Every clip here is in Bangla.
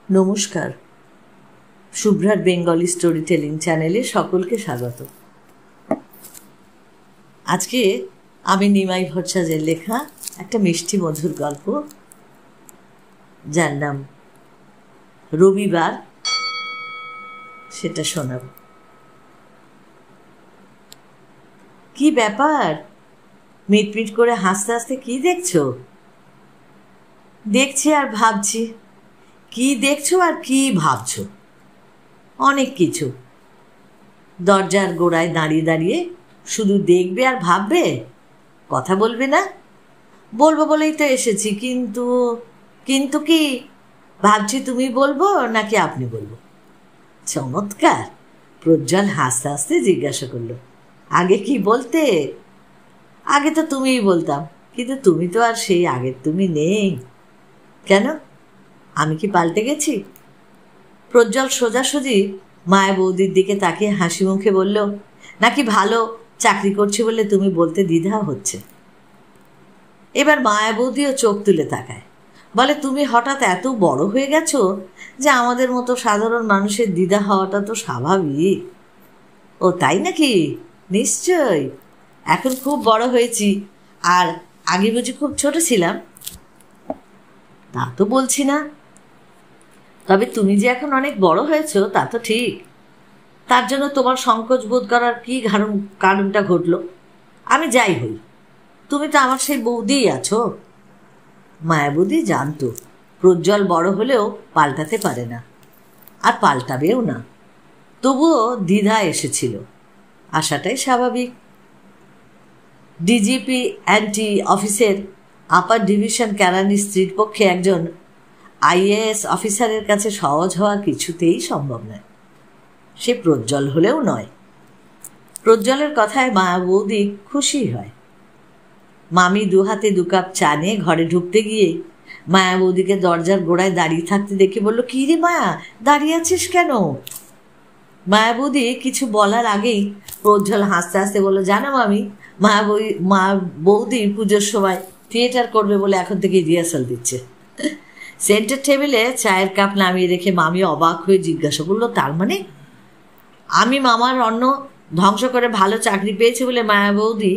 নমস্কার, শুভ্রার বেঙ্গলি স্টোরি টেলিং চ্যানেলে সকলকে স্বাগত। আজকে আমি নিমাই ভট্টাচার্যের লেখা একটা মিষ্টি মধুর গল্প, যার নাম রবিবার, সেটা শোনাব। কি ব্যাপার, মিটমিট করে হাসতে হাসতে কি দেখছো? দেখছি আর ভাবছি। কি দেখছো আর কি ভাবছো? অনেক কিছু। দরজার গোড়ায় দাঁড়িয়ে দাঁড়িয়ে শুধু দেখবে আর ভাববে, কথা বলবে না? বলবো বলেই তো এসেছি, কিন্তু কিন্তু কি ভাবছি তুমি বলবো নাকি আপনি বলবো? চমৎকার! প্রজ্জ্বল হাসতে হাসতে জিজ্ঞাসা করলো, আগে কি বলতে? আগে তো তুমিই বলতাম, কিন্তু তুমি তো আর সেই আগের তুমি নেই। কেন, আমি কি পাল্টে গেছি? প্রজ্জ্বল সোজাসুজি মায়া বৌদির দিকে তাকিয়ে হাসি মুখে বলল, নাকি ভালো চাকরি করছি বলে তুমি বলতে দ্বিধা হচ্ছে? এবার মায়া বৌদিও চোখ তুলে তাকায়, বলে, তুমি হঠাৎ এত বড় হয়ে গেছো যে আমাদের মতো সাধারণ মানুষের দ্বিধা হওয়াটা তো স্বাভাবিক। ও তাই নাকি? নিশ্চয়, এখন খুব বড় হয়েছি। আর আগে বুঝি খুব ছোট ছিলাম? তা তো বলছি না, তবে তুমি যে এখন অনেক বড় হয়েছো তা তো ঠিক। তার জন্য তোমার সংকোচ বোধ করার কি কারণটা ঘটলো? আমি যাই হই, তুমি তো আমার সেই বৌদিই আছো। মায়াবতী জানতো প্রজ্জ্বল বড় হলেও পাল্টাতে পারে না, আর পাল্টাবেও না। তবুও দ্বিধা এসেছিল, আসাটাই স্বাভাবিক। ডিজিপি অ্যান্টি অফিসের আপার ডিভিশন কেরানি স্ত্রীর পক্ষে একজন আইএএস অফিসারের কাছে সহজ হওয়া কিছুতেই সম্ভব নয়। সে প্রজ্জ্বল হলেও নয়। প্রজ্জ্বলের কথায় মায়া বৌদি খুশি হয়। মামি দু হাতে 2 কাপ চা নিয়ে ঘরে ঢুকতে গিয়ে মায়া বৌদিকে দরজার গোড়ায় দাঁড়িয়ে থাকতে দেখে বলল, কি রে মায়া, দাঁড়িয়ে আছিস কেন? মায়া বৌদি কিছু বলার আগেই প্রজ্জ্বল হাসতে হাসতে বলল, জানো মামি, মা বৌদি পুজোর সময় থিয়েটার করবে বলে এখন থেকে রিহার্সাল দিচ্ছে। সেন্টার টেবিলে চায়ের কাপ নামিয়ে রেখে মামি অবাক হয়ে জিজ্ঞাসা করলো, তার মানে? আমি মামার অন্ন ধ্বংস করে ভালো চাকরি পেয়েছি বলে মায়া বৌদি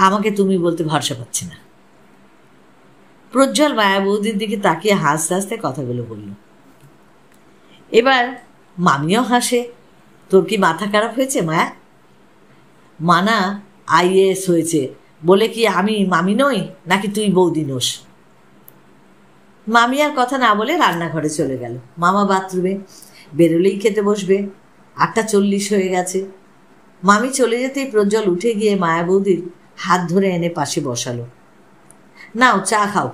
আমাকে তুমি বলতে ভরসা পাচ্ছে না। প্রজ্জ্বল মায়া বৌদির দিকে তাকিয়ে হাসতে হাসতে কথাগুলো বলল। এবার মামিও হাসে। তোর কি মাথা খারাপ হয়েছে মায়া? মানা আইএএস হয়েছে বলে কি আমি মামি নই, নাকি তুই বৌদি নোস? মামি আর কথা না বলে রান্নাঘরে চলে গেল। মামা বাথরুমে, বেরোলেই খেতে বসবে। 8:40 হয়ে গেছে। মামি চলে যেতেই প্রজ্জ্বল উঠে গিয়ে মায়া বৌদির হাত ধরে এনে পাশে বসালো। নাও চা খাও।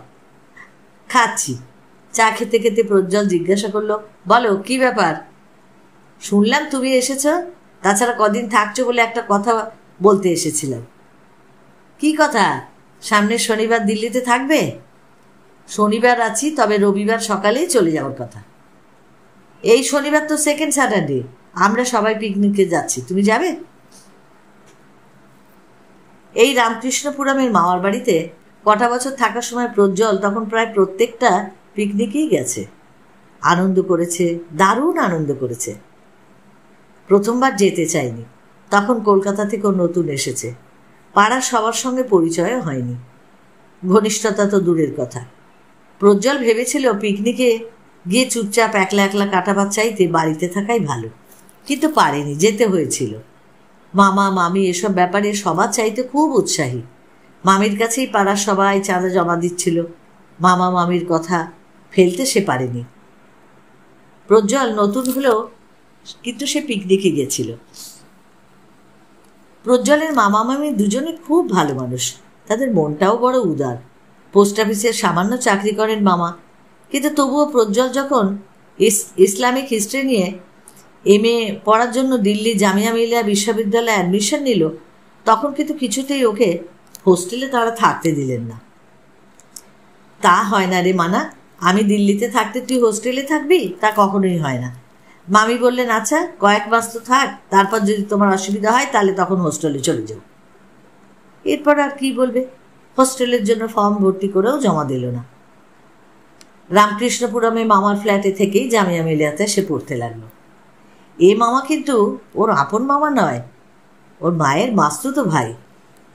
খাচ্ছি। চা খেতে খেতে প্রজ্জ্বল জিজ্ঞাসা করলো, বলো কি ব্যাপার? শুনলাম তুমি এসেছ, তাছাড়া কদিন থাকছো বলে একটা কথা বলতে এসেছিলাম। কি কথা? সামনের শনিবার দিল্লিতে থাকবে? শনিবার আছি, তবে রবিবার সকালেই চলে যাওয়ার কথা। এই শনিবার তো সেকেন্ড স্যাটারডে, আমরা সবাই পিকনিকে যাচ্ছি, তুমি যাবে? এই রামকৃষ্ণপুরমের মামার বাড়িতে কটা বছর থাকার সময় প্রজ্জ্বল তখন প্রায় প্রত্যেকটা পিকনিকেই গেছে, আনন্দ করেছে, দারুণ আনন্দ করেছে। প্রথমবার যেতে চায়নি, তখন কলকাতা থেকেও নতুন এসেছে, পাড়ার সবার সঙ্গে পরিচয়ও হয়নি, ঘনিষ্ঠতা তো দূরের কথা। প্রজ্জ্বল ভেবেছিল পিকনিকে গিয়ে চুপচাপ একলা একলা কাটাবার চাইতে বাড়িতে থাকাই ভালো, কিন্তু পারেনি, যেতে হয়েছিল। মামা মামি এসব ব্যাপারে সবার চাইতে খুব উৎসাহী। মামির কাছেই পাড়ার সবাই চাঁদা জমা দিচ্ছিল। মামা মামির কথা ফেলতে সে পারেনি। প্রজ্জ্বল নতুন হলেও কিন্তু সে পিকনিকে গেছিল। প্রজ্জ্বলের মামা মামি দুজনে খুব ভালো মানুষ, তাদের মনটাও বড় উদার। পোস্ট অফিসের সামান্য চাকরি করেন মামা, কিন্তু তবুও প্রজ্জ্বল যখন ইসলামিক হিস্ট্রি নিয়ে MA পড়ার জন্য দিল্লি জামিয়া মিলিয়া বিশ্ববিদ্যালয়ে অ্যাডমিশন নিল, তখন কিন্তু কিছুতেই ওকে হোস্টেলে তারা থাকতে দিলেন না। তা হয় না রে মানা, আমি দিল্লিতে থাকতে তুই হোস্টেলে থাকবি, তা কখনোই হয় না। মামি বললেন, আচ্ছা কয়েক মাস তো থাক, তারপর যদি তোমার অসুবিধা হয় তাহলে তখন হোস্টেলে চলে যাও। এরপর আর কি বলবে? হোস্টেলের জন্য ফর্ম ভর্তি করেও জমা দিল না। রামকৃষ্ণপুরমে মামার ফ্ল্যাটে থেকেই জামিয়া মিলিয়াতে সে পড়তে লাগলো। এই মামা কিন্তু ওর আপন মামা নয়, ওর মায়ের মাস্তুতো ভাই।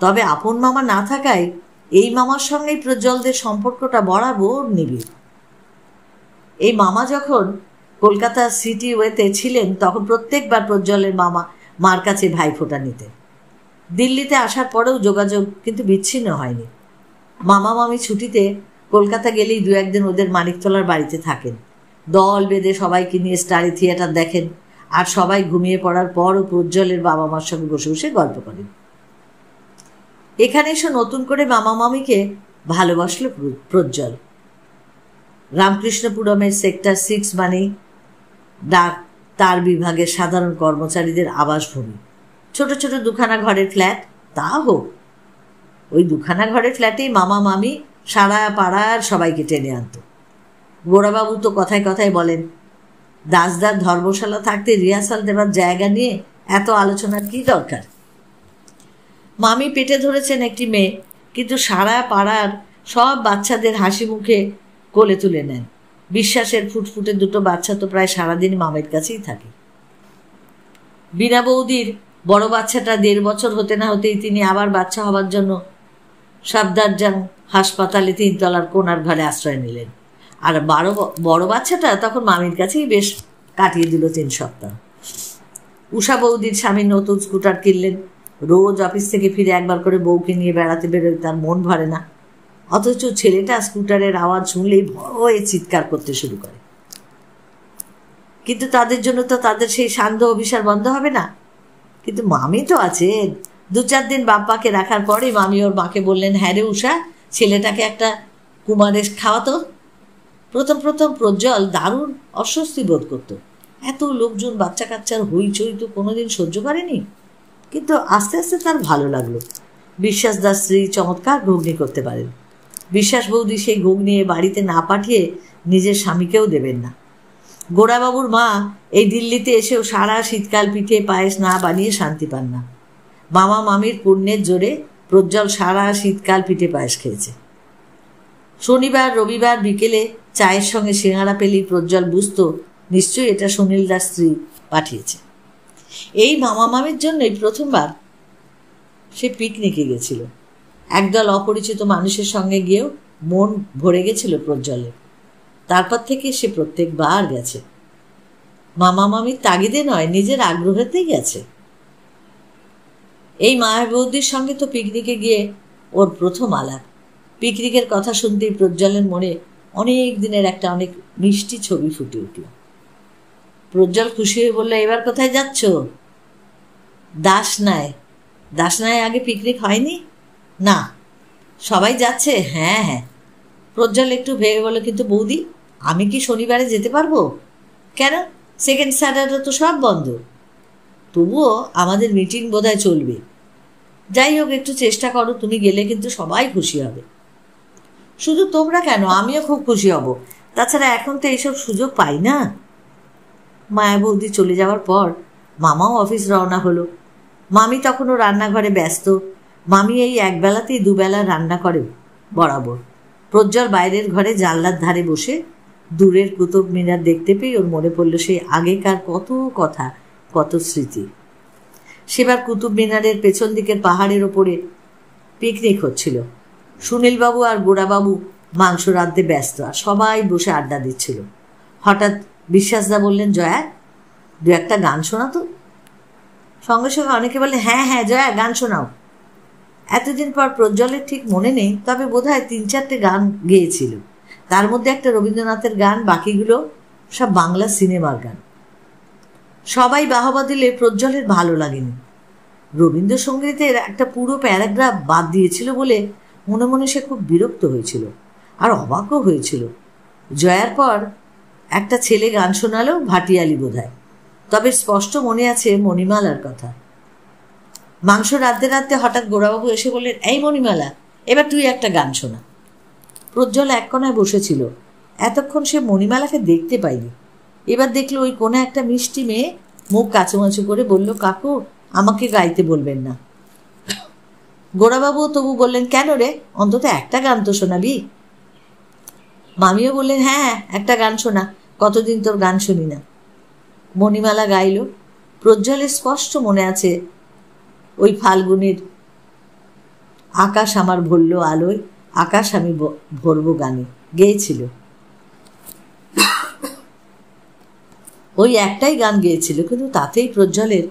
তবে আপন মামা না থাকায় এই মামার সঙ্গেই প্রজ্জ্বলদের সম্পর্কটা বরাবর নিবিড়। এই মামা যখন কলকাতা সিটি ওয়েতে ছিলেন তখন প্রত্যেকবার প্রজ্জ্বলের মামা মার কাছে ভাইফোঁটা নিতেন। দিল্লিতে আসার পরেও যোগাযোগ কিন্তু বিচ্ছিন্ন হয়নি। মামা মামি ছুটিতে কলকাতা গেলেই দু একদিন ওদের মানিকতলার বাড়িতে থাকেন। দল বেঁধে সবাইকে নিয়ে স্টারি থিয়েটার দেখেন, আর সবাই ঘুমিয়ে পড়ার পরও প্রজ্জ্বলের বাবা মার সঙ্গে বসে বসে গল্প করেন। এখানে এসে নতুন করে মামা মামিকে ভালোবাসল প্রজ্জ্বল। রামকৃষ্ণপুরমের সেক্টর 6 মানেই ডাক তার বিভাগের সাধারণ কর্মচারীদের আবাসভূমি। ছোট ছোট দুখানা ঘরের ফ্ল্যাট, তা হোক। ওই দুখানা ঘরের ফ্ল্যাটেই মামা মামি সারা পাড়ার সবাইকে টেনে আনত। গোড়াবাবু তো কথায় কথায় বলেন, দাসদার ধর্মশালা থাকতে রিহার্সাল দেবার জায়গা নিয়ে এত আলোচনার কি দরকার। মামি পেটে ধরেছেন একটি মেয়ে, কিন্তু সারা পাড়ার সব বাচ্চাদের হাসি মুখে কোলে তুলে নেন। বিশ্বাসের ফুটফুটে দুটো বাচ্চা তো প্রায় সারাদিন মামের কাছেই থাকে। বিনা বৌদির বড় বাচ্চাটা 1.5 বছর হতে না হতেই তিনি আবার বাচ্চা হবার জন্য সাবদারজাং হাসপাতালে 3 তলার কোনার ঘরে আশ্রয় নিলেন। আর বড় বাচ্চাটা তখন মামির কাছেই বেশ কাটিয়ে দিল 3 সপ্তাহ। উষা বৌদির স্বামী নতুন স্কুটার কিনলেন। রোজ অফিস থেকে ফিরে একবার করে বউকে নিয়ে বেড়াতে বেরোয় তার মন ভরে না, অথচ ছেলেটা স্কুটারের আওয়াজ শুনলেই ভয়ে চিৎকার করতে শুরু করে। কিন্তু তাদের জন্য তো তাদের সেই সান্ধ্য অভিসার বন্ধ হবে না। কিন্তু মামি তো আছেন। 2-4 দিন বাপ্পাকে রাখার পরে মামি ওর মাকে বললেন, হ্যাঁ রে উষা, ছেলেটাকে একটা কুমারের খাওয়াতো। প্রথম প্রজ্জ্বল দারুণ অস্বস্তি বোধ করত। এত লোকজন, বাচ্চা কাচ্চার হইচই তো কোনোদিন সহ্য করেনি। কিন্তু আস্তে আস্তে তার ভালো লাগলো। বিশ্বাস দাস স্ত্রী চমৎকার ঘুগনি করতে পারেন। বিশ্বাস বৌদি সেই ঘুগনি বাড়িতে না পাঠিয়ে নিজের স্বামীকেও দেবেন না। গোড়াবাবুর মা এই দিল্লিতে এসেও সারা শীতকাল পিঠে পায়েস না বানিয়ে শান্তি পান না। মামা মামির পুণ্যের জোরে প্রজ্জ্বল সারা শীতকাল পিঠে পায়েস খেয়েছে। শনিবার রবিবার বিকেলে চায়ের সঙ্গে সিঙ্গাড়া পেলেই প্রজ্জ্বল বুঝতো নিশ্চয়ই এটা সুনীল দাস স্ত্রী পাঠিয়েছে। এই মামা মামির জন্যই প্রথমবার সে পিকনিকে গেছিল। একদল অপরিচিত মানুষের সঙ্গে গিয়েও মন ভরে গেছিল প্রজ্জ্বলের। তারপর থেকে সে প্রত্যেকবার গেছে। মামা মামির তাগিদে নয়, নিজের আগ্রহেতেই গেছে। এই মায়াবৌদির সঙ্গে তো পিকনিকে গিয়ে ওর প্রথম আলাপ। পিকনিকের কথা শুনতেই প্রজ্জ্বলের মনে অনেক দিনের একটা অনেক মিষ্টি ছবি ফুটে উঠল। প্রজ্জ্বল খুশি হয়ে বলল, এবার কোথায় যাচ্ছ? দাসনায়। দাসনায় আগে পিকনিক হয়নি? না। সবাই যাচ্ছে? হ্যাঁ হ্যাঁ। প্রজ্জ্বল একটু ভেবে বলল, কিন্তু বৌদি, আমি কি শনিবারে যেতে পারবো? কেন? সেকেন্ড স্যাটারডে তো সব বন্ধ। তবুও আমাদের মিটিং বোধহয় চলবে। যাই হোক, একটু চেষ্টা করো, তুমি গেলে কিন্তু সবাই খুশি হবে। শুধু তোমরা কেন, আমিও খুব খুশি হব। তাছাড়া এখন তো এইসব সুযোগ পাই না। মায়া বৌদি চলে যাওয়ার পর মামাও অফিস রওনা হলো। মামি তখনও রান্নাঘরে ব্যস্ত। মামি এই একবেলাতেই 2 বেলা রান্না করে বরাবর। প্রজ্জ্বল বাইরের ঘরে জানলার ধারে বসে দূরের কুতুব মিনার দেখতে পেয়ে ওর মনে পড়ল সেই আগেকার কত কথা, কত স্মৃতি। সেবার কুতুব মিনারের পেছন দিকের পাহাড়ের ওপরে পিকনিক হচ্ছিল। সুনীলবাবু আর গোড়াবাবু মাংস রাঁধতে ব্যস্ত, আর সবাই বসে আড্ডা দিচ্ছিল। হঠাৎ বিশ্বাসদা বললেন, জয়া, 2-একটা গান শোনাতো। সঙ্গে সঙ্গে অনেকে বললেন, হ্যাঁ হ্যাঁ জয়া, গান শোনাও। এতদিন পর প্রজ্জ্বলের ঠিক মনে নেই, তবে বোধহয় 3-4টে গান গেয়েছিল। তার মধ্যে একটা রবীন্দ্রনাথের গান, বাকিগুলো সব বাংলা সিনেমার গান। সবাই বাহবা দিলে প্রজ্জ্বলের ভালো লাগেনি। রবীন্দ্রসঙ্গীতের একটা পুরো প্যারাগ্রাফ বাদ দিয়েছিল বলে মনে মনে সে খুব বিরক্ত হয়েছিল, আর অবাকও হয়েছিল। জয়ার পর একটা ছেলে গান শোনালো, ভাটিয়ালি বোধহয়। তবে স্পষ্ট মনে আছে মণিমালার কথা। মাংস রাঁধতে রাঁধতে হঠাৎ গোড়াবাবু এসে বললেন, এই মণিমালা, এবার তুই একটা গান শোনা। প্রজ্জ্বল এক কোণায় বসেছিল। এতক্ষণ সে মণিমালাকে দেখতে পায়নি। এবার দেখলো ওই কোণে একটা মিষ্টি মেয়ে মুখ কাচুমাচু করে বলল, কাকু, আমাকে গাইতে বলবেন না। গোড়াবাবু তবু বললেন, কেন রে, অন্তত একটা গান তো শোনাবি। মামিও বললেন, হ্যাঁ একটা গান শোনা, কতদিন তোর গান শুনি না। মণিমালা গাইল। প্রজ্জ্বলের স্পষ্ট মনে আছে, ওই ফাল্গুনের আকাশ আমার ভরল আলোয়, আকাশ আমি ভরব গানে গেয়েছিল। ওই একটাই গান গেয়েছিল, কিন্তু তাতেই প্রজ্জ্বলের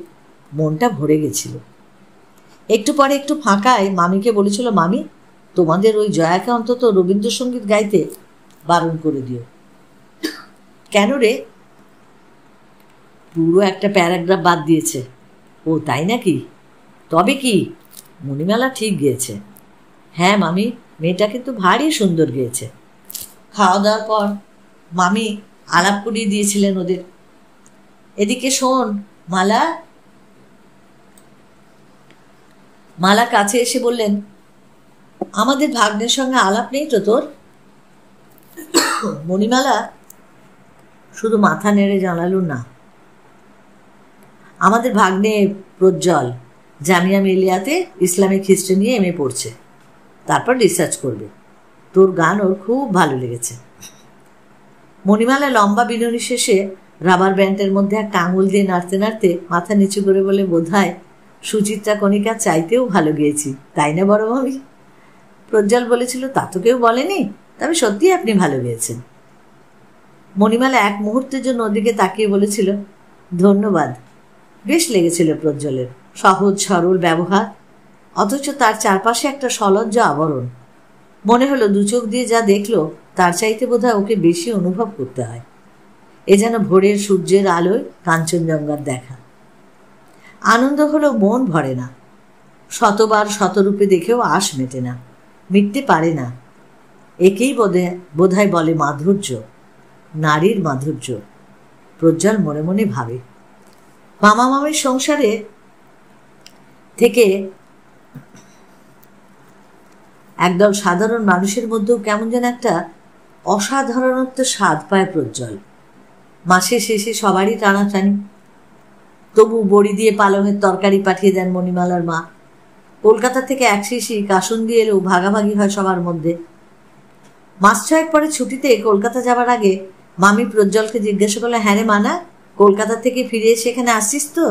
মনটা ভরে গেছিল। একটু পরে একটু ফাঁকায় মামিকে বলেছিল, মামি তোমাদের ওই জয়াকে অন্তত রবীন্দ্রসঙ্গীত গাইতে বারণ করে দিও। কেন রে? পুরো একটা প্যারাগ্রাফ বাদ দিয়েছে। ও তাই নাকি? তবে কি মণিমালা ঠিক গেয়েছে? হ্যাঁ মামি, মেয়েটা কিন্তু ভারী সুন্দর গেয়েছে। খাওয়া দাওয়ার পর মামি আলাপ করিয়ে দিয়েছিলেন ওদের। এদিকে শোন মালা। মালা কাছে এসে বললেন, আমাদের ভাগ্নের সঙ্গে আলাপ নেই তো তোর? মণিমালা শুধু মাথা নেড়ে জানালো, না। আমাদের ভাগ্নে প্রজ্জ্বল জামিয়া মিলিয়াতে ইসলামিক হিস্ট্রি নিয়ে এমএ পড়ছে, তারপর রিসার্চ করবে। তোর গান ওর খুব ভালো লেগেছে। মণিমালা লম্বা বিননি শেষে রাবার ব্যান্ডের মধ্যে একটা আঙুল দিয়ে নাড়তে নাড়তে মাথা নিচু করে বলে, বোধহয় সুচিত্রা কণিকা চাইতেও ভালো গিয়েছি, তাই না বড় মামি? প্রজ্জ্বল বলেছিল, তা তো কেউ বলেনি, তবে সত্যি আপনি ভালো গিয়েছেন। মণিমালা এক মুহূর্তের জন্য ওদিকে তাকিয়ে বলেছিল, ধন্যবাদ। বেশ লেগেছিল প্রজ্জ্বলের সহজ সরল ব্যবহার, অথচ তার চারপাশে একটা সলজ্জ আবরণ। মনে হলো দু চোখ দিয়ে যা দেখলো তার চাইতে বোধহয় ওকে বেশি অনুভব করতে হয়। এ যেন ভোরের সূর্যের আলোয় কাঞ্চনজঙ্ঘার দেখা। আনন্দ হলো মন ভরে না, শতবার শতরূপে দেখেও আশ মেটে না, মিটতে পারে না। একেই বোধহয় বলে মাধুর্য, নারীর মাধুর্য। প্রজ্জ্বল মনে মনে ভাবে। মামা মামির সংসারে থেকে একদল সাধারণ মানুষের মধ্যেও কেমন যেন একটা অসাধারণত্ব স্বাদ পায় প্রজ্জ্বল। মাসের শেষে সবারই টানাটানি, তবু বড়ি দিয়ে পালংয়ের তরকারি পাঠিয়ে দেন মণিমালার মা। কলকাতা থেকে এক শিশি কাসুন্দি এলেও ভাগাভাগি হয় সবার মধ্যে। মাস ছয়েক পরে ছুটিতে কলকাতা যাবার আগে মামি প্রজ্জ্বলকে জিজ্ঞাসা করলো, হ্যাঁ রে মানা, কলকাতা থেকে ফিরে এসে এখানে আসছিস তো?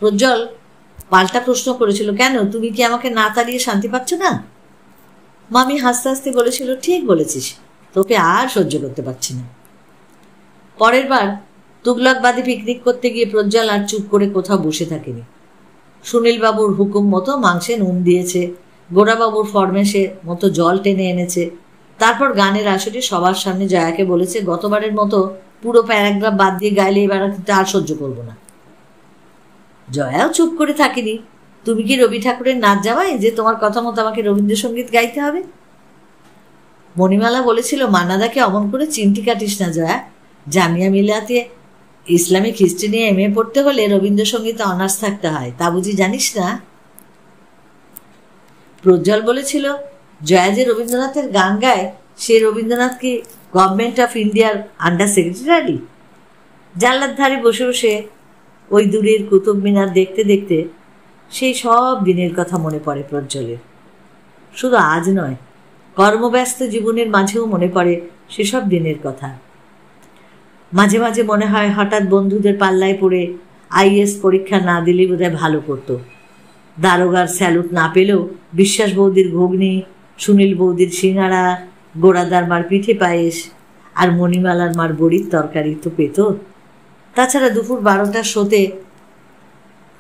প্রজ্জ্বল পাল্টা প্রশ্ন করেছিল, কেন, তুমি কি আমাকে না তাড়িয়ে শান্তি পাচ্ছ না? মামি হাসতে হাসতে বলেছিল, ঠিক বলেছিস, তোকে আর সহ্য করতে পারছি না। পরের বার তুগলকবাদী পিকনিক করতে গিয়ে প্রজ্জ্বল আর চুপ করে কোথাও বসে থাকেনি। সুনীলবাবুর হুকুম মতো মাংসে নুন দিয়েছে, গোড়াবাবুর ফরমেশে মতো জল টেনে এনেছে। তারপর গানের আসরে সবার সামনে জয়াকে বলেছে, গতবারের মতো পুরো প্যারাগ্রাফ বাদ দিয়ে গাইলে এবার কিন্তু আর সহ্য করবো না। জয়াও চুপ করে থাকেনি। তুমি কি রবি ঠাকুরের নাচ জামাই যে তোমার কথা মতো আমাকে রবীন্দ্রসঙ্গীত গাইতে হবে? মণিমালা বলেছিল, মান্নাদাকে অমন করে চিমটি কাটিস না জয়া, জামিয়া মিলিয়াতে ইসলামিক হিস্ট্রি নিয়ে এমএ পড়তে হলে রবীন্দ্রসঙ্গীতে অনার্স থাকতে হয়, তা বুঝি জানিস না? প্রজ্জ্বল বলেছিল, জয়া যে রবীন্দ্রনাথের গান গায়, সে রবীন্দ্রনাথ কি গভর্নমেন্ট অফ ইন্ডিয়ার আন্ডার সেক্রেটারি? জানলার ধারে বসে বসে ওই দূরের কুতুব মিনার দেখতে দেখতে সেই সব দিনের কথা মনে পড়ে প্রজ্জ্বলের। শুধু আজ নয়, কর্মব্যস্ত জীবনের মাঝেও মনে পড়ে সেসব দিনের কথা। মাঝে মাঝে মনে হয় হঠাৎ বন্ধুদের পাল্লায় পড়ে আইএস পরীক্ষা না দিলে বোধহয় ভালো করতো। দারোগার স্যালুট না পেলেও বিশ্বাস বৌদির ঘুগনি, সুনীল বৌদির সিঙ্গাড়া, গোড়াদার মার পিঠে পায়েস আর মণিমালার মার বড়ির তরকারি তো পেত। তাছাড়া দুপুর 12টার শোতে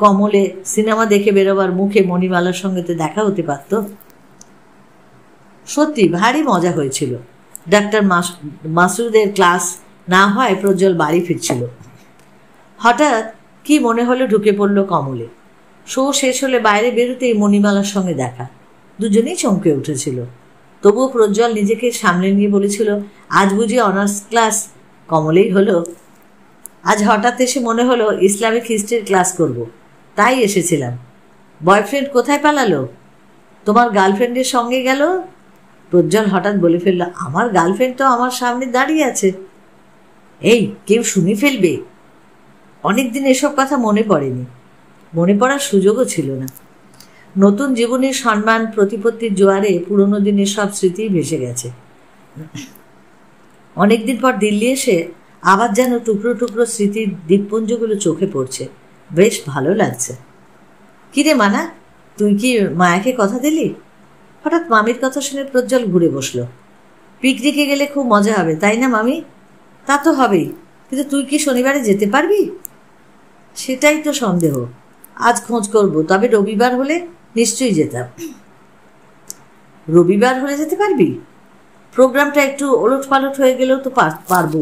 কমলে সিনেমা দেখে বেরোবার মুখে মণিমালার সঙ্গে তো দেখা হতে পারত। সত্যি ভারী মজা হয়েছিল। ডাক্তার মাসুদের ক্লাস না হয় প্রজ্জ্বল বাড়ি ফিরছিল। হঠাৎ কি মনে হলো ঢুকে পড়ল কমলে। শো শেষ হলে বাইরে বেরোতেই মণিমালার সঙ্গে দেখা। দুজনেই চমকে উঠেছিল। তবুও প্রজ্জ্বল নিজেকে সামলে নিয়ে বলেছিল, আজ বুঝি অনার্স ক্লাস কমলেই হলো। আজ হঠাৎ এসে মনে হলো ইসলামিক হিস্ট্রির ক্লাস করব, তাই এসেছিলাম। বয়ফ্রেন্ড কোথায় পালালো? তোমার গার্লফ্রেন্ডের সঙ্গে গেল। প্রজ্জ্বল হঠাৎ বলে ফেলল, আমার গার্লফ্রেন্ড তো আমার সামনে দাঁড়িয়ে আছে। এই, কেউ শুনে ফেলবে। অনেকদিন এসব কথা মনে পড়েনি, মনে পড়ার সুযোগও ছিল না। নতুন জীবনের সম্মান প্রতিপত্তির জোয়ারে পুরনো দিনের সব স্মৃতি ভেসে গেছে। অনেকদিন পর দিল্লি এসে আবার যেন টুকরো টুকরো স্মৃতির দ্বীপপুঞ্জগুলো চোখে পড়ছে। বেশ ভালো লাগছে। কিরে মানা, তুই কি মায়াকে কথা দিলি? হঠাৎ মামির কথা শুনে প্রজ্জ্বল ঘুরে বসলো। পিকনিকে গেলে খুব মজা হবে, তাই না মামি? তা তো হবেই, কিন্তু তুই কি শনিবারে যেতে পারবি? সেটাই তো সন্দেহ। আজ খোঁজ করব, তবে রবিবার হলে নিশ্চয়ই যেতাম। রবিবার হলে যেতে পারবি? প্রোগ্রামটা একটু ওলট পালট হয়ে গেলেও তো পারবো।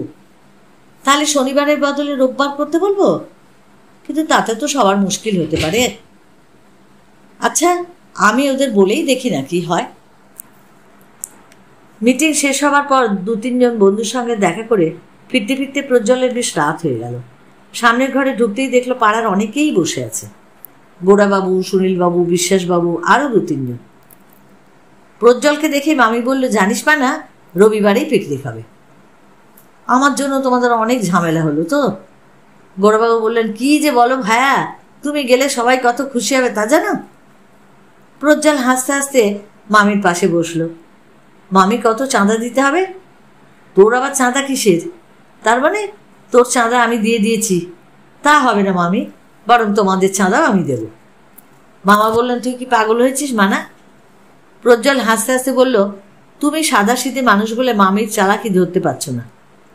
তাহলে শনিবারের বদলে রোববার করতে বলবো? কিন্তু তাতে তো সবার মুশকিল হতে পারে। আচ্ছা, আমি ওদের বলেই দেখি না কি হয়। মিটিং শেষ হবার পর 2-3 জন বন্ধুর সঙ্গে দেখা করে ফিরতে ফিরতে প্রজ্জ্বলের বেশ রাত হয়ে গেল। সামনের ঘরে ঢুকতেই দেখলো পাড়ার অনেকেই বসে আছে। গোড়াবাবু, সুনীলবাবু, বিশ্বাসবাবু, আরও 2-3 জন। প্রজ্জ্বলকে দেখে মামি বলল, জানিস না, রবিবারেই পিকনিক হবে। আমার জন্য তোমাদের অনেক ঝামেলা হলো তো। গোড়াবাবু বললেন, কি যে বলো ভায়া, তুমি গেলে সবাই কত খুশি হবে তা জানো? প্রজ্জ্বল হাসতে হাসতে মামির পাশে বসলো। মামি, কত চাঁদা দিতে হবে? তোর আবার চাঁদা কিসের? তার মানে তোর চাঁদা আমি দিয়ে দিয়েছি। তা হবে না মামি, বরং তোমাদের চাঁদাও আমি দেব। মামা বললেন, তুই কি পাগল হয়েছিস মানা? প্রজ্জ্বল হাসতে হাসতে বলল, তুমি সাদাসিধে মানুষ বলে মামির চালাকি ধরতে পারছো না।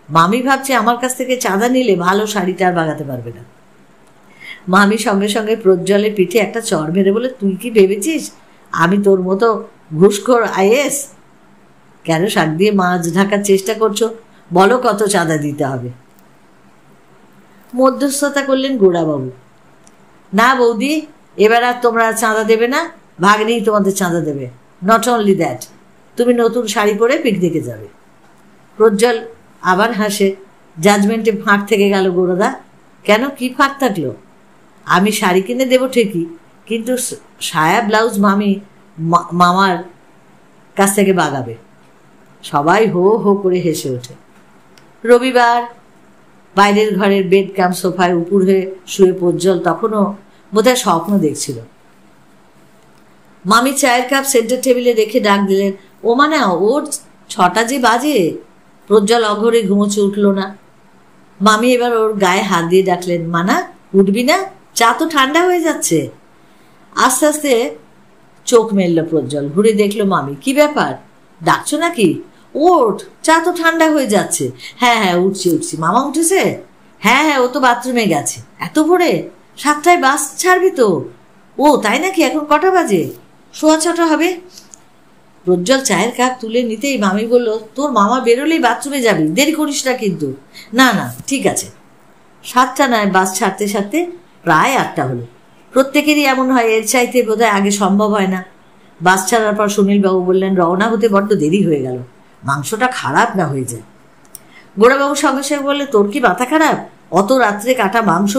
মামি ভাবছে আমার কাছ থেকে চাঁদা নিলে ভালো শাড়িটা আর বাগাতে পারবে না। মামি সঙ্গে সঙ্গে প্রজ্জ্বলের পিঠে একটা চড় মেরে বলে, তুই কি ভেবেছিস আমি তোর মতো ঘুষখোর আইএস? কেন শাক দিয়ে মাছ ঢাকার চেষ্টা করছো? বলো কত চাঁদা দিতে হবে। মধ্যস্থতা করলেন গোড়াবাবু। না বৌদি, এবার আর তোমরা চাঁদা দেবে না, ভাগ্নেই তোমাদের চাঁদা দেবে। নট অনলি দ্যাট, তুমি নতুন শাড়ি পরে পিকনিকে যাবে। প্রজ্জ্বল আবার হাসে। জাজমেন্টে ফাঁক থেকে গেল গোড়াদা। কেন, কি ফাঁক থাকলো? আমি শাড়ি কিনে দেবো ঠিকই, কিন্তু সায়া ব্লাউজ মামি মামার কাছ থেকে বাগাবে। সবাই হো হো করে হেসে ওঠে। রবিবার। বাইরের ঘরের বেড কাম সোফায় উপুর হয়ে শুয়ে প্রজ্জ্বল তখনও বোধহয় স্বপ্ন দেখছিল। মামি চায়ের কাপ সেন্টার টেবিলে রেখে ডাক দিলেন, ও মানে ওর 6টা যে বাজে। প্রজ্জ্বল অঘরে ঘুমোচ্ছে, উঠল না। মামি এবার ওর গায়ে হাত দিয়ে ডাকলেন, মানা, উঠবি না? চা তো ঠান্ডা হয়ে যাচ্ছে। আস্তে আস্তে চোখ মেলল প্রজ্জ্বল, ঘুরে দেখলো মামি। কি ব্যাপার, ডাকছো নাকি? ওঠ, চা তো ঠান্ডা হয়ে যাচ্ছে। হ্যাঁ হ্যাঁ, উঠছি। মামা উঠেছে? হ্যাঁ হ্যাঁ, ও তো বাথরুমে গেছে। এত ভোরে? 7টায় বাস ছাড়বি তো? ও তাই নাকি? এখন কটা বাজে? 6:15 হবে। প্রজ্জ্বল চায়ের কাপ তুলে নিতেই মামি বলল, তোর মামা বেরোলেই বাথরুমে যাবি, দেরি করিস না কিন্তু। না না, ঠিক আছে। 7টা নয়, বাস ছাড়তে ছাড়তে প্রায় 8টা হলো। প্রত্যেকেরই এমন হয়, এর চাইতে বোধহয় আগে সম্ভব হয় না। বাস ছাড়ার পর সুনীলবাবু বললেন, রওনা হতে বড্ড দেরি হয়ে গেল, মাংসটা খারাপ না হয়ে যায়। গোড়াবাবু সঙ্গে সঙ্গে বললে, তোর কি মাথা খারাপ? অত রাত্রে কাটা মাংস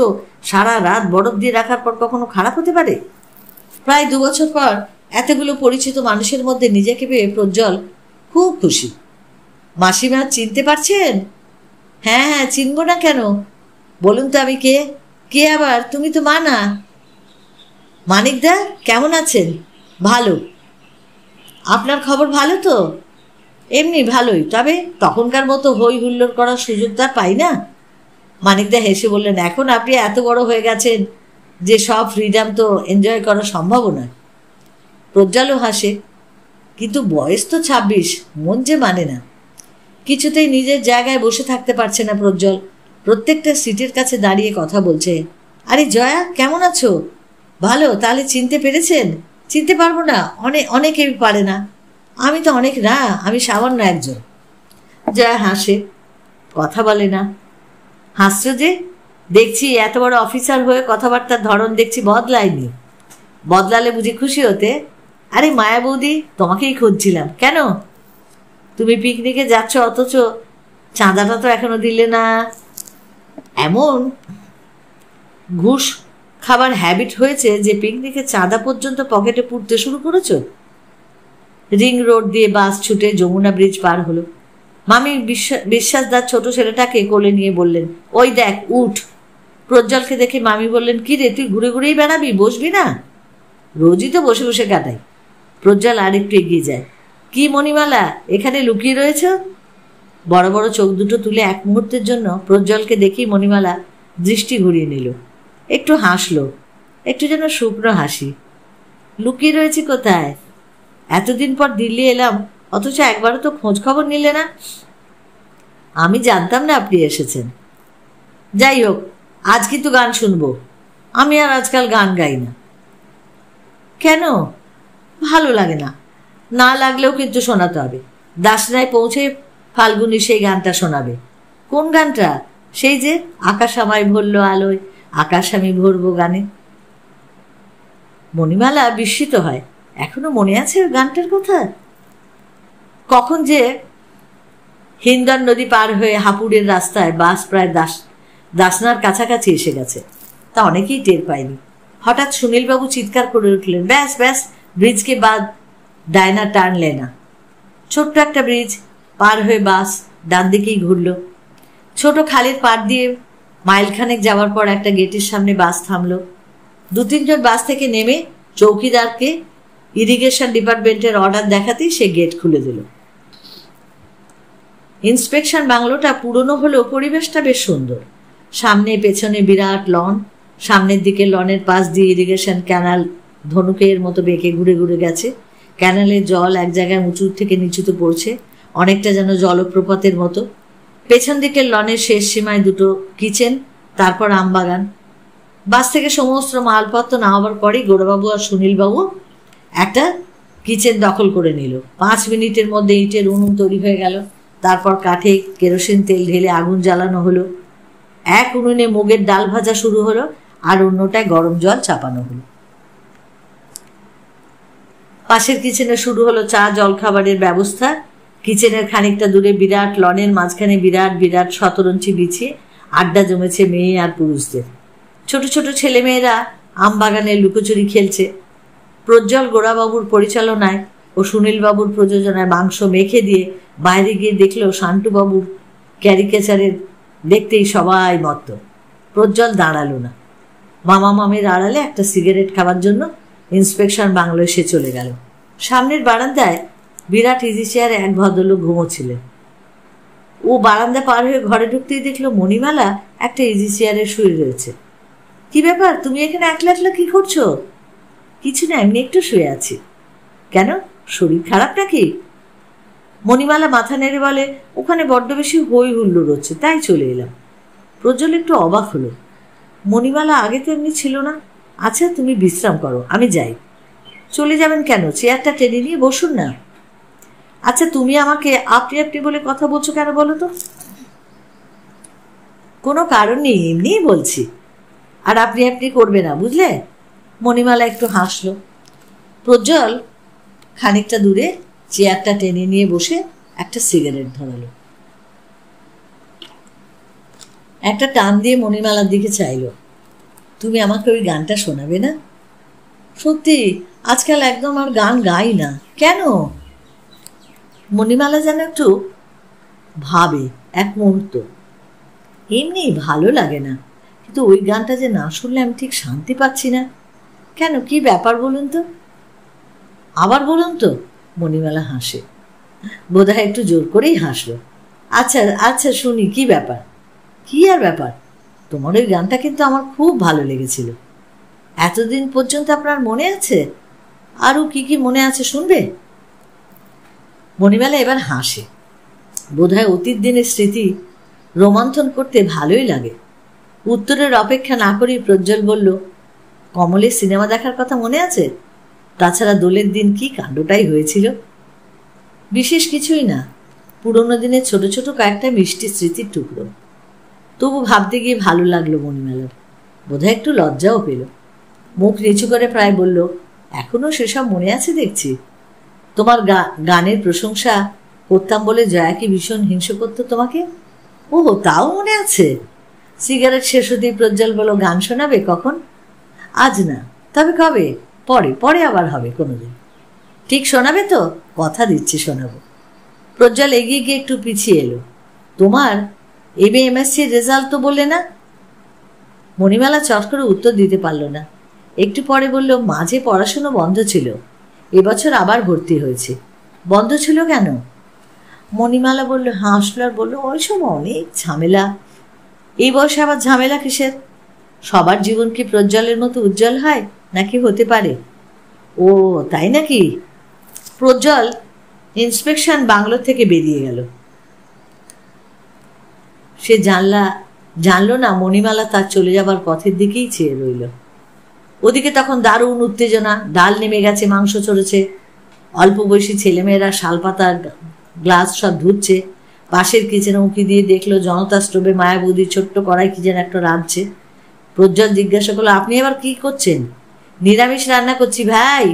সারা রাত বরফ দিয়ে রাখার পর কখনো খারাপ হতে পারে? প্রায় 2 বছর পর এতগুলো পরিচিত মানুষের মধ্যে নিজেকে পেয়ে প্রজ্জ্বল খুব খুশি। মাসিমা চিনতে পারছেন? হ্যাঁ হ্যাঁ, চিনব না কেন? বলুন তো আমি কে? কে আবার? তুমি তো মানা। মানিকদা, কেমন আছেন? ভালো। আপনার খবর ভালো তো? এমনি ভালোই, তবে তখনকার মতো হই হুল্লোড় করার সুযোগ তার পাই না। মানিকদা হেসে বললেন, এখন আপনি এত বড় হয়ে গেছেন যে সব ফ্রিডম তো এনজয় করা সম্ভব নয়। প্রজ্জ্বলও হাসে, কিন্তু বয়স তো 26, মন যে মানে না। কিছুতেই নিজের জায়গায় বসে থাকতে পারছে না প্রজ্জ্বল। প্রত্যেকটা সিটের কাছে দাঁড়িয়ে কথা বলছে। আরে জয়া, কেমন আছো? ভালো। তাহলে চিনতে পেরেছেন? চিনতে পারবো না, অনেকেই পারে না। আমি তো অনেক না, আমি সামান্য একজন। জয়া হাসে, কথা বলে না। হাসছো যে? দেখছি এত বড় অফিসার হয়ে কথাবার্তার ধরন দেখছি বদলায়নি। বদলালে বুঝি খুশি হতে? আরে মায়া বৌদি, তোমাকেই খুঁজছিলাম। কেন? তুমি পিকনিকে যাচ্ছ, অথচ চাঁদাটা তো এখনো দিলে না। এমন ঘুষ খাবার হ্যাবিট হয়েছে যে পিকনিকে চাঁদা পর্যন্ত পকেটে পুড়তে শুরু করেছো। রিং রোড দিয়ে বাস ছুটে যমুনা ব্রিজ পার হলো। মামি বিশ্বাসদার ছোট ছেলেটাকে কোলে নিয়ে বললেন, ওই দেখ, উঠ। প্রজ্জ্বলকে দেখে মামি বললেন, কি রে, তুই ঘুরে ঘুরেই বেড়াবি, বসবি না? রোজই তো বসে বসে কাটাই। প্রজ্জ্বল আরেকটু এগিয়ে যায়। কি মণিমালা, এখানে লুকিয়ে রয়েছ? বড় বড় চোখ দুটো তুলে এক মুহূর্তের জন্য প্রজ্জ্বলকে দেখি মণিমালা দৃষ্টি ঘুরিয়ে নিল, একটু হাসলো, একটু যেন শুকনো হাসি। লুকিয়ে রয়েছি কোথায়? এতদিন পর দিল্লি এলাম, অথচ একবারও তো খোঁজ খবর নিলে না। আমি জানতাম না আপনি এসেছেন। যাই হোক, আজ কিন্তু গান শুনবো। আমি আর আজকাল গান গাই না। কেন? ভালো লাগে না। না লাগলেও কিন্তু শোনাতে হবে। দাসনায় পৌঁছে ফাল্গুনি সেই গানটা শোনাবে। কোন গানটা? সেই যে আকাশ আমায় ভরল আলোয়, আকাশ আমি ভরবো গানে। মণিমালা বিস্মিত হয়। এখনো মনে আছে ওই গানটার কথা? কখন যে হিন্দন নদী পার হয়ে হাপুড়ের রাস্তায় বাস প্রায় দাসনার কাছাকাছি এসে গেছে, তা অনেকেই টের পায়নি। হঠাৎ সুনীলবাবু চিৎকার করে উঠলেন, ব্যাস ব্যাস, ব্রিজকে বাদ ডায়না টানলে না। ছোট্ট একটা ব্রিজ পার হয়ে বাস ডান দিকেই ঘুরল। ছোট খালের পার দিয়ে মাইলখানেক যাওয়ার পর একটা গেটের সামনে বাস থামলো। 2-3 জন বাস থেকে নেমে চৌকিদারকে ইরিগেশন ডিপার্টমেন্টের অর্ডার দেখাতেই সে গেট খুলে দিল। ইন্সপেকশন বাংলোটা পুরনো হলেও পরিবেশটা বেশ সুন্দর। সামনে পেছনে বিরাট লন, সামনের দিকে লনের পাশ দিয়ে ইরিগেশন ক্যানাল ধনুকের মতো বেঁকে ঘুরে ঘুরে গেছে। ক্যানালের জল এক জায়গায় উঁচু থেকে নিচুতে পড়ছে, অনেকটা যেন জলপ্রপাতের মতো। পেছন দিকের লনের শেষ সীমায় 2টো কিচেন, তারপর আমবাগান। বাস থেকে সমস্ত মালপত্র নামাবার পরেই গৌরবাবু আর সুনীলবাবু একটা কিচেন দখল করে নিল। 5 মিনিটের মধ্যে ইটের উনুন তৈরি হয়ে গেল। তারপর কাঠে কেরোসিন তেল ঢেলে আগুন জ্বালানো হলো। এক উনুনে মুগের ডাল ভাজা শুরু হলো, আর অন্যটায় গরম জল চাপানো হলো। পাশের কিচেনে শুরু হলো চা জলখাবারের ব্যবস্থা। কিচেনের খানিকটা দূরে বিরাট লনের মাঝখানে বিরাট বিরাট শতরঞ্চি বিছিয়ে আড্ডা জমেছে মেয়ে আর পুরুষদের। ছোট ছোট ছেলেমেয়েরা আম বাগানে লুকোচুরি খেলছে। প্রজ্জ্বল গোড়াবাবুর পরিচালনায় ও সুনীলবাবুর প্রযোজনায় মাংস মেখে দিয়ে বাইরে গিয়ে দেখলো শান্টুবাবুর ক্যারিকেচারের দেখতেই সবাই মত্ত। প্রজ্জ্বল দাঁড়ালো না। মামা মামির আড়ালে একটা সিগারেট খাবার জন্য ইন্সপেকশন বাংলো এসে চলে গেল। সামনের বারান্দায় বিরাট ইজি চেয়ারে এক ভদ্রলোক ঘুমোচ্ছিলেন। ও বারান্দা পার হয়ে ঘরে ঢুকতেই দেখলো মণিমালা একটা ইজি চেয়ারে শুয়ে রয়েছে। কি ব্যাপার, তুমি এখানে একলা একলা কি করছো? কিছু না, এমনি একটু শুয়ে আছি। কেন, শরীর খারাপ নাকি? মণিমালা মাথা নেড়ে বলে, ওখানে বড্ড বেশি হই হুল্লোড় হচ্ছে, তাই চলে এলাম। প্রজ্জ্বল একটু অবাক হলো। মণিমালা আগে তো এমনি ছিল না। আচ্ছা, তুমি বিশ্রাম করো, আমি যাই। চলে যাবেন কেন? চেয়ারটা টেনে নিয়ে বসুন না। আচ্ছা, তুমি আমাকে আপনি আপনি বলে কথা বলছো কেন বলো তো? কোনো কারণ নেই, এমনিই বলছি। আর আপনি আপনি করবে না, বুঝলে? মণিমালা একটু হাসলো। প্রজ্জ্বল খানিকটা দূরে চেয়ারটা টেনে নিয়ে বসে একটা সিগারেট ধরালো। একটা টান দিয়ে মণিমালার দিকে চাইল। তুমি আমাকে ওই গানটা শোনাবে না? সত্যি, আজকাল একদম আর গান গাই না। কেন? মণিমালা যেন একটু ভাবে এক মুহূর্ত। এমনি ভালো লাগে না, কিন্তু ওই গানটা যে না শুনলে আমি ঠিক শান্তি পাচ্ছি না। কেন, কি ব্যাপার বলুন তো? আবার বলুন তো। মণিমালা হাসে, বোধহয় একটু জোর করেই হাসলো। আচ্ছা আচ্ছা, শুনি, কি ব্যাপার? কি আর ব্যাপার, তোমার ওই গানটা কিন্তু আমার খুব ভালো লেগেছিল। এতদিন পর্যন্ত আপনার মনে আছে? আরও কি কি মনে আছে শুনবে? মণিমালা এবার হাসে। বোধহয় অতীত দিনের স্মৃতি রোমন্থন করতে ভালোই লাগে। উত্তরের অপেক্ষা না করেই প্রজ্জ্বল বলল, কমলের সিনেমা দেখার কথা মনে আছে? তাছাড়া দোলের দিন কি কাণ্ডটাই হয়েছিল। বিশেষ কিছুই না, পুরোনো দিনের ছোট ছোট কয়েকটা মিষ্টি স্মৃতির টুকরো। তবু ভাবতে গিয়ে ভালো লাগলো মণিমালার। বোধহয় একটু লজ্জাও পেল। মুখ নিচু করে প্রায় বলল, এখনো সেসব মনে আছে দেখছি। তোমার গানের প্রশংসা করতাম বলে জয়া কি ভীষণ হিংসে করতো তোমাকে? ওহো, তাও মনে আছে? সিগারেট শেষ হতেই প্রজ্জ্বল বলল, গান শোনাবে কখন? আজ না, তবে কবে? পরে পরে আবার হবে কোনোদিন। ঠিক শোনাবে তো? কথা দিচ্ছি শোনাবো। প্রজ্জ্বল এগিয়ে গিয়ে একটু পিছিয়ে এলো। তোমার MA-MSc রেজাল্ট তো বললে না? মণিমালা চট করে উত্তর দিতে পারল না। একটু পরে বলল, মাঝে পড়াশুনো বন্ধ ছিল, এবছর আবার ভর্তি হয়েছে। বন্ধ ছিল কেন? মণিমালা বলল, হাসল আর বলল, ওই সময় অনেক ঝামেলা। এই বয়সে আবার ঝামেলা কিসের? সবার জীবন কি প্রজ্জ্বলের মতো উজ্জ্বল হয় নাকি হতে পারে? ও তাই নাকি? প্রজ্জ্বল ইন্সপেকশন বাংলো থেকে বেরিয়ে গেল। সে জানলো না মণিমালা তার চলে যাবার পথের দিকেই চেয়ে রইল। ওদিকে তখন দারুণ উত্তেজনা, ডাল নেমে গেছে, মাংস চড়েছে, অল্প বয়সী ছেলেমেয়েরা শালপাতার গ্লাস সব ধুচ্ছে। পাশের কিচেনে উঁকি দিয়ে দেখলো জনতা স্টোভে মায়াবতীর ছোট্ট কড়াই কি যেন একটা রাঁধছে। প্রজ্জ্বল জিজ্ঞাসা করলো, আপনি আবার কি করছেন? নিরামিষ রান্না করছি ভাই।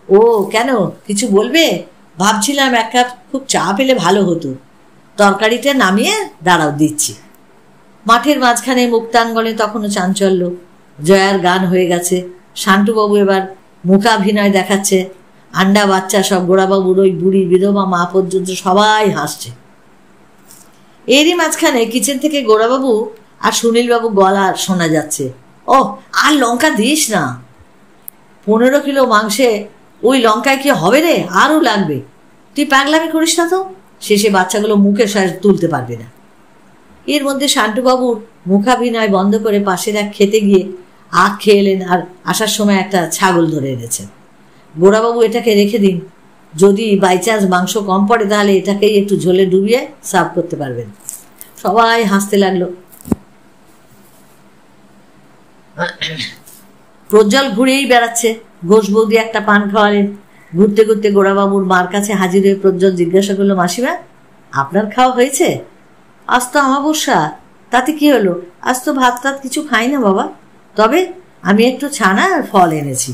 ও কেন, কিছু বলবে? ভাবছিলাম এক কাপ খুব চা পেলে ভালো হতো। তরকারিটা নামিয়ে দাঁড়াও, দিচ্ছি। মাঠের মাঝখানে মুক্তাঙ্গনে তখনও চাঞ্চল্য। জয়ার গান হয়ে গেছে। শান্টুবাবু এবার মুখাভিনয় দেখাচ্ছে। আন্ডা বাচ্চা সব, গোড়াবাবুর ওই বুড়ি বিধবা মা পর্যন্ত সবাই হাসছে। এরই মাঝখানে কিচেন থেকে গোড়াবাবু আর সুনীলবাবু গলা শোনা যাচ্ছে, ও আর লঙ্কা দিস না, 15 কিলো মাংসে ওই লঙ্কায় কি হবে রে, আরও লাগবে, তুই পাগলামি করিস না তো, শেষে বাচ্চাগুলো মুখে তুলতে পারবে না। এর মধ্যে শান্টুবাবুর মুখাভিনয় বন্ধ করে পাশের এক খেতে গিয়ে আখ খেয়ে এলেন আর আসার সময় একটা ছাগল ধরে এনেছেন। গোড়াবাবু, এটাকে রেখে দিন, যদি বাই চান্স মাংস কম পড়ে তাহলে এটাকেই একটু ঝোলে ডুবিয়ে সার্ভ করতে পারবেন। সবাই হাসতে লাগলো। প্রজ্জ্বল ঘুরেই বেড়াচ্ছে। ঘোষ বৌদি একটা পান খাওয়ালেন। ঘুরতে ঘুরতে গোড়াবাবুর মার কাছে হাজির হয়ে প্রজ্জ্বল জিজ্ঞাসা করলো, মাসিমা আপনার খাওয়া হয়েছে? আজ তো অমাবস্যা, তাতে কি হলো? আজ তো ভাত টাত কিছু খাই না বাবা, তবে আমি একটু ছানা আর ফল এনেছি,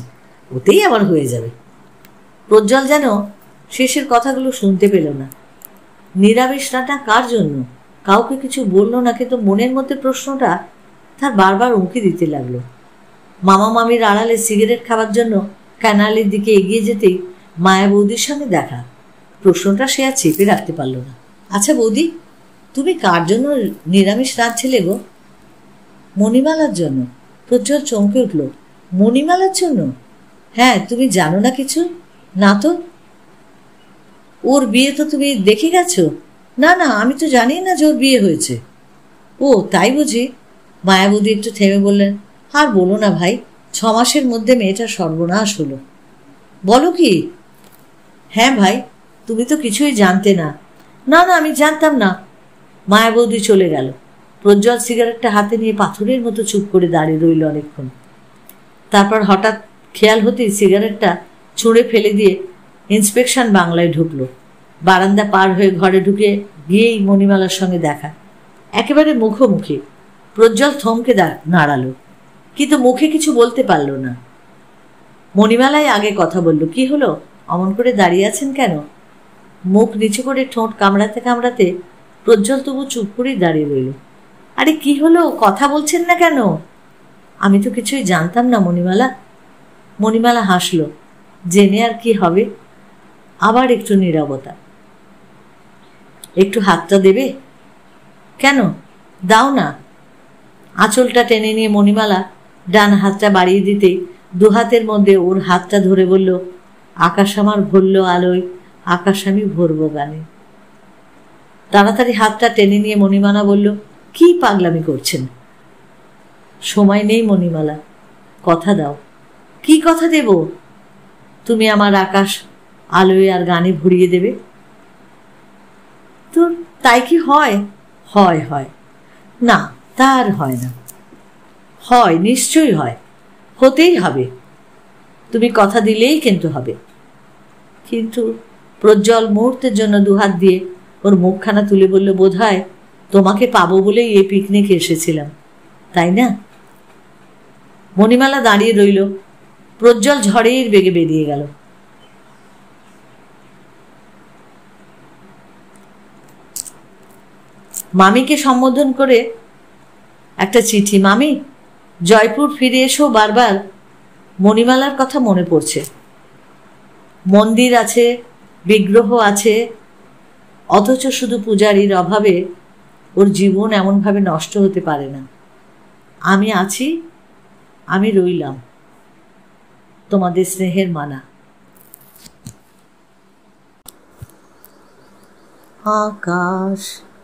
ওতেই আবার হয়ে যাবে। প্রজ্জ্বল যেন শেষের কথাগুলো শুনতে পেল না। নিরামিষ রান্না কার জন্য? কাউকে কিছু বলল না, কিন্তু মনের মধ্যে প্রশ্নটা তার বারবার উঁকি দিতে লাগলো। মামা মামির আড়ালে সিগারেট খাবার জন্য ক্যানালের দিকে এগিয়ে যেতেই মায়া বৌদির সঙ্গে দেখা। প্রশ্নটা সে আর চেপে রাখতে পারল না। আচ্ছা বৌদি, তুমি কার জন্য নিরামিষ রাঁধছিলে গো? মণিমালার জন্য। প্রজ্জ্বল চমকে উঠল, মণিমালার জন্য? হ্যাঁ, তুমি জানো না কিছু? না তো। ওর বিয়ে তো তুমি দেখে গেছো? না না, আমি তো জানি না যে ওর বিয়ে হয়েছে। ও তাই বুঝি? মায়াবতী একটু থেমে বললেন, আর বলো না ভাই, 6 মাসের মধ্যে মেয়েটার সর্বনাশ হলো। বলো কি? হ্যাঁ ভাই, তুমি তো কিছুই জানতে না। না না, আমি জানতাম না। মায়াবতী চলে গেল। প্রজ্জ্বল সিগারেটটা হাতে নিয়ে পাথরের মতো চুপ করে দাঁড়িয়ে রইল অনেকক্ষণ। তারপর হঠাৎ খেয়াল হতেই সিগারেটটা ছুঁড়ে ফেলে দিয়ে ইন্সপেকশন বাংলায় ঢুকলো। বারান্দা পার হয়ে ঘরে ঢুকে গিয়েই মণিমালার সঙ্গে দেখা, একেবারে মুখোমুখি। প্রজ্জ্বল থমকে নাড়ালো, কিন্তু মুখে কিছু বলতে পারল না। মণিমালাই আগে কথা বলল, কি হলো, অমন করে দাঁড়িয়ে আছেন কেন? মুখ নিচু করে ঠোঁট কামড়াতে কামড়াতে প্রজ্জ্বল তবু চুপ করেই দাঁড়িয়ে রইল। আরে কি হলো, কথা বলছেন না কেন? আমি তো কিছুই জানতাম না মণিমালা। মণিমালা হাসল, জেনে আর কি হবে। আবার একটু নীরবতা। একটু হাতটা দেবে? কেন, দাও না। আঁচলটা টেনে নিয়ে মণিমালা ডান হাতটা বাড়িয়ে দিতেই দুহাতের মধ্যে ওর হাতটা ধরে বলল, আকাশ আমার ভরল আলোয়, আকাশ আমি ভরব গানে। তাড়াতাড়ি হাতটা টেনে নিয়ে মণিমালা বলল, কি পাগলামি করছেন? সময় নেই মণিমালা, কথা দাও। কি কথা দেব? তুমি আমার আকাশ আলোয় আর গানে ভরিয়ে দেবে। তো তাই কি হয়? হয় হয় না, তা আর হয় না। হয়, নিশ্চয়ই হয়, হতেই হবে। তুমি কথা দিলেই কিন্তু হবে। কিন্তু প্রজ্জ্বল মুহূর্তের জন্য দুহাত দিয়ে ওর মুখখানা তুলে বলল, বোধহয় তোমাকে পাবো বলেই এই পিকনিকে এসেছিলাম, তাই না? মণিমালা দাঁড়িয়ে রইল। প্রজ্জ্বল ঝড়ের বেগে বেরিয়ে গেল। মামিকে সম্বোধন করে একটা চিঠি, মামি জয়পুর ফিরে এসো, বারবার মণিমালার কথা মনে পড়ছে। মন্দির আছে, বিগ্রহ আছে, অথচ শুধু পূজারীর অভাবে ওর জীবন এমনভাবে নষ্ট হতে পারে না। আমি আছি, আমি রইলাম, তোমাদের স্নেহের মানা। আকাশ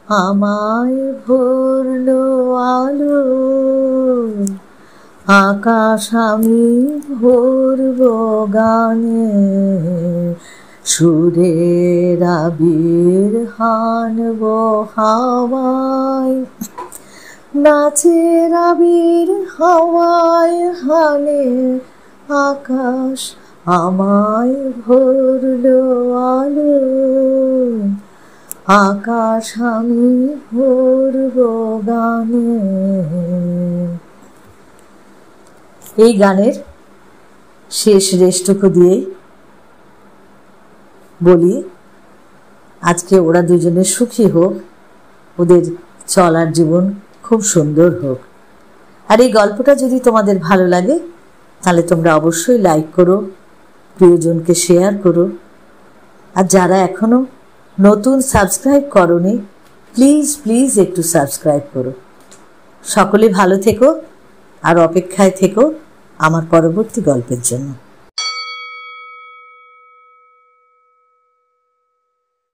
আমায় ভরলো আলো, আকাশ আমি ভরব গানে, সুরের আবির হানব হাওয়ায়, নাচের আবির হাওয়ায় হানে, আকাশ আমায় ভরলো আলো, আকাশ আমি ভরব গানে। এই গানের শেষ রেশটুকু দিয়ে বলি, আজকে ওরা দুজনে সুখী হোক, ওদের চলার জীবন খুব সুন্দর হোক। আর এই গল্পটা যদি তোমাদের ভালো লাগে তাহলে তোমরা অবশ্যই লাইক করো, প্রিয়জনকে শেয়ার করো। আর যারা এখনো নতুন সাবস্ক্রাইব করোনি, প্লিজ প্লিজ একটু সাবস্ক্রাইব করো। সকলে ভালো থেকো আর অপেক্ষায় থেকো আমার পরবর্তী গল্পের জন্য।